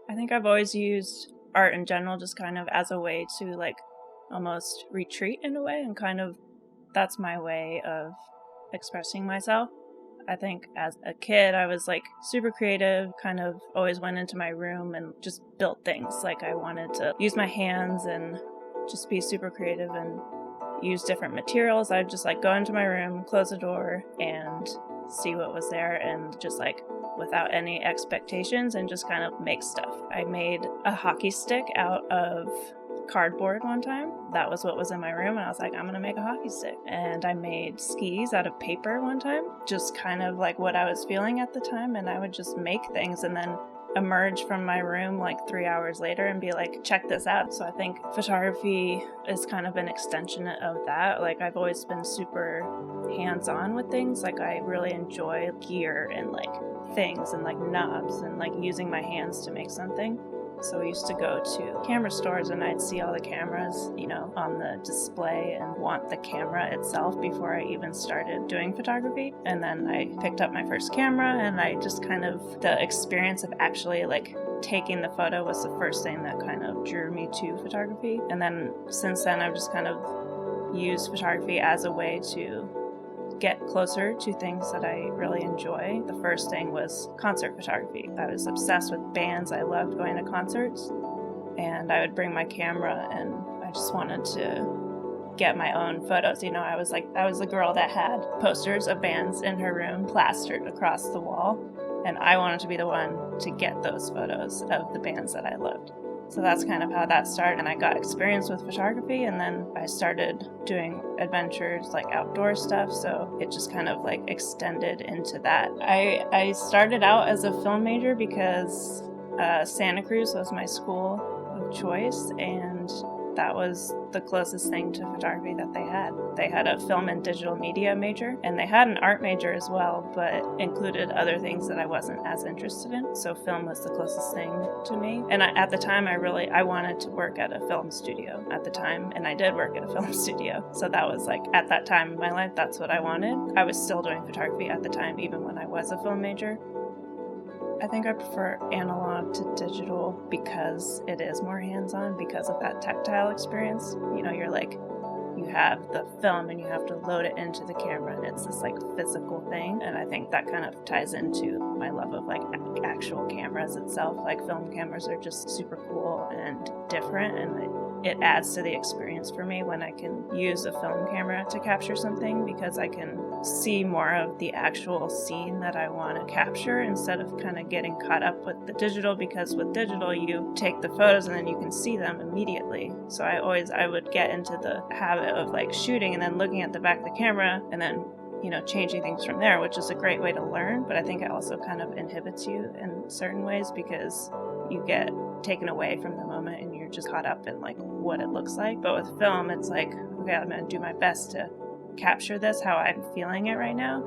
I think I've always used art in general just kind of as a way to like almost retreat in a way, and kind of that's my way of expressing myself. I think as a kid, I was like super creative, kind of always went into my room and just built things. Like I wanted to use my hands and just be super creative and use different materials. I'd just like go into my room, close the door, and see what was there, and just like without any expectations and just kind of make stuff. I made a hockey stick out of cardboard one time. That was what was in my room, and I was like, I'm gonna make a hockey stick. And I made skis out of paper one time, just kind of like what I was feeling at the time, and I would just make things and then emerge from my room like 3 hours later and be like, check this out. So I think photography is kind of an extension of that. Like I've always been super hands-on with things. Like I really enjoy gear and like things and like knobs and like using my hands to make something. So we used to go to camera stores and I'd see all the cameras, you know, on the display and want the camera itself before I even started doing photography. And then I picked up my first camera, and I just kind of, the experience of actually like taking the photo was the first thing that kind of drew me to photography. And then since then I've just kind of used photography as a way to get closer to things that I really enjoy. The first thing was concert photography. I was obsessed with bands. I loved going to concerts, and I would bring my camera and I just wanted to get my own photos. You know, I was the girl that had posters of bands in her room plastered across the wall, and I wanted to be the one to get those photos of the bands that I loved. So that's kind of how that started, and I got experience with photography, and then I started doing adventures, like outdoor stuff, so it just kind of like extended into that. I started out as a film major because Santa Cruz was my school of choice, and that was the closest thing to photography that they had. They had a film and digital media major, and they had an art major as well, but included other things that I wasn't as interested in. So film was the closest thing to me. And at the time, I wanted to work at a film studio at the time, and I did work at a film studio. So that was like, at that time in my life, that's what I wanted. I was still doing photography at the time, even when I was a film major. I think I prefer analog to digital because it is more hands-on, because of that tactile experience. You know, you're like, you have the film and you have to load it into the camera, and it's this like physical thing. And I think that kind of ties into my love of like actual cameras itself. Like film cameras are just super cool and different, and it adds to the experience for me when I can use a film camera to capture something, because I can see more of the actual scene that I want to capture instead of kind of getting caught up with the digital, because with digital you take the photos and then you can see them immediately. So I would get into the habit of like shooting and then looking at the back of the camera and then, you know, changing things from there, which is a great way to learn, but I think it also kind of inhibits you in certain ways because you get taken away from the moment and you're just caught up in like what it looks like. But with film, it's like, okay, I'm going to do my best to capture this how I'm feeling it right now,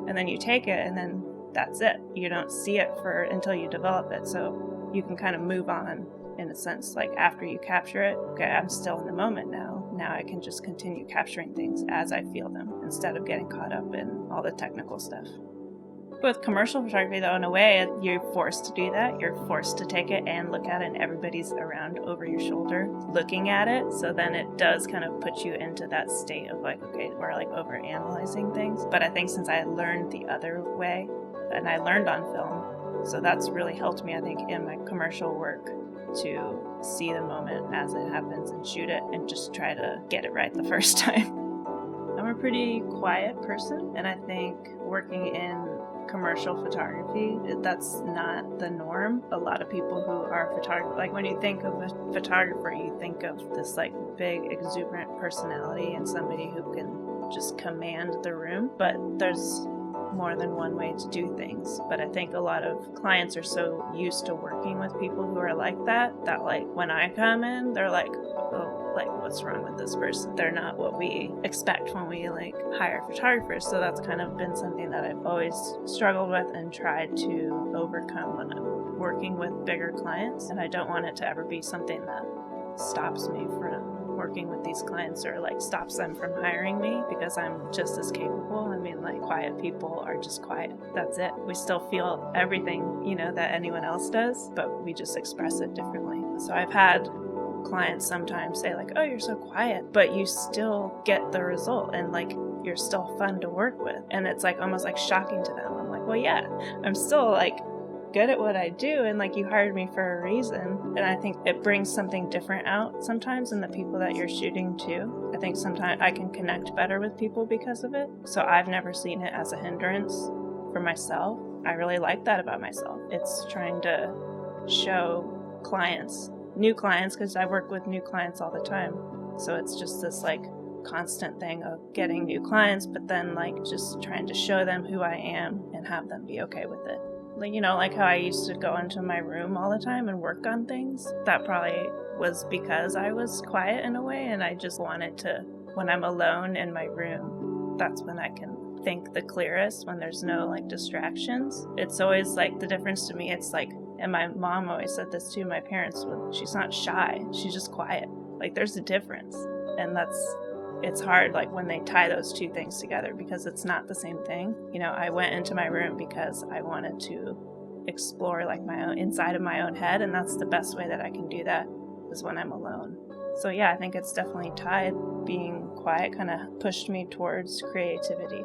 and then you take it and then that's it. You don't see it until you develop it, so you can kind of move on in a sense. Like after you capture it, okay, I'm still in the moment now I can just continue capturing things as I feel them instead of getting caught up in all the technical stuff. With commercial photography, though, in a way, you're forced to do that. You're forced to take it and look at it, and everybody's around over your shoulder looking at it. So then it does kind of put you into that state of like, okay, we're like over analyzing things. But I think since I learned the other way, and I learned on film, so that's really helped me, I think, in my commercial work to see the moment as it happens and shoot it and just try to get it right the first time. I'm a pretty quiet person, and I think working in commercial photography, that's not the norm. A lot of people who are photographers, like when you think of a photographer, you think of this like big exuberant personality and somebody who can just command the room, but there's more than one way to do things. But I think a lot of clients are so used to working with people who are like that like when I come in, they're like, oh, like what's wrong with this person? They're not what we expect when we like hire photographers. So that's kind of been something that I've always struggled with and tried to overcome when I'm working with bigger clients. And I don't want it to ever be something that stops me from working with these clients or like stops them from hiring me because I'm just as capable. I mean, like, quiet people are just quiet. That's it. We still feel everything, you know, that anyone else does, but we just express it differently. So I've had clients sometimes say like, oh, you're so quiet, but you still get the result, and like you're still fun to work with. And it's like almost like shocking to them. I'm like, well, yeah, I'm still like good at what I do, and like you hired me for a reason. And I think it brings something different out sometimes in the people that you're shooting too. I think sometimes I can connect better with people because of it. So I've never seen it as a hindrance for myself. I really like that about myself. It's trying to show clients, new clients, because I work with new clients all the time. So it's just this like constant thing of getting new clients, but then like just trying to show them who I am and have them be okay with it. Like, you know, like how I used to go into my room all the time and work on things. That probably was because I was quiet in a way, and I just wanted to, when I'm alone in my room, that's when I can think the clearest, when there's no like distractions. It's always like the difference to me. It's like, and my mom always said this too, my parents, she's not shy, she's just quiet. Like there's a difference. And it's hard like when they tie those two things together, because it's not the same thing. You know, I went into my room because I wanted to explore like my own inside of my own head, and that's the best way that I can do that is when I'm alone. So yeah, I think it's definitely tied. Being quiet kind of pushed me towards creativity.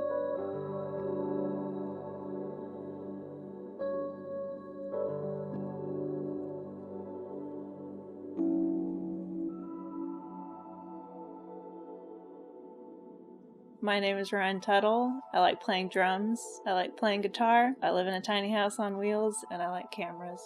My name is Tuttle. I like playing drums. I like playing guitar. I live in a tiny house on wheels, and I like cameras.